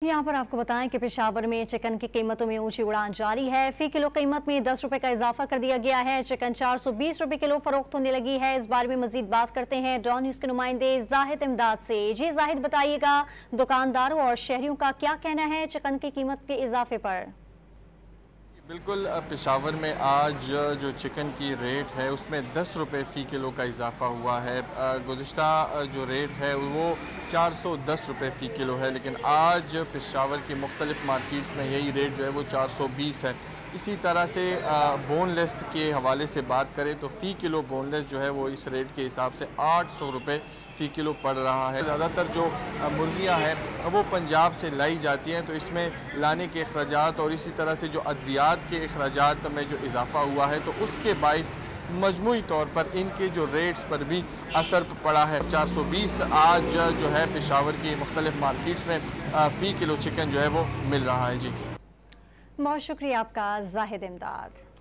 यहाँ पर आपको बताएं कि पेशावर में चिकन की कीमतों में ऊंची उड़ान जारी है। फी किलो कीमत में 10 रुपए का इजाफा कर दिया गया है। चिकन 420 रुपए किलो फरोख्त होने लगी है। इस बारे में मजीद बात करते हैं डॉन न्यूज के नुमाइंदे जाहिद इमदाद से। जी जाहिद, बताइएगा दुकानदारों और शहरियों का क्या कहना है चिकन की कीमत के इजाफे पर? बिल्कुल, पेशावर में आज जो चिकन की रेट है उसमें 10 रुपये फ़ी किलो का इजाफा हुआ है। गुज़िश्ता जो रेट है वो 410 रुपये फ़ी किलो है, लेकिन आज पेशावर की मुख्तलिफ मार्केट्स में यही रेट जो है वो 420 है। इसी तरह से बोनलेस के हवाले से बात करें तो फ़ी किलो बोनलेस जो है वो इस रेट के हिसाब से 800 रुपये फ़ी किलो पड़ रहा है। ज़्यादातर जो मुर्गियाँ हैं वो पंजाब से लाई जाती हैं, तो इसमें लाने के अखराजात और इसी तरह से जो अद्वियात के अखराजात में जो इजाफ़ा हुआ है तो उसके बाइस मजमूई तौर पर इनके जो रेट्स पर भी असर पड़ा है। 420 आज जो है पेशावर की मुख्तलिफ मार्केट्स में फ़ी किलो चिकन जो है वो मिल रहा है। जी, बहुत शुक्रिया आपका जाहिद इमदाद।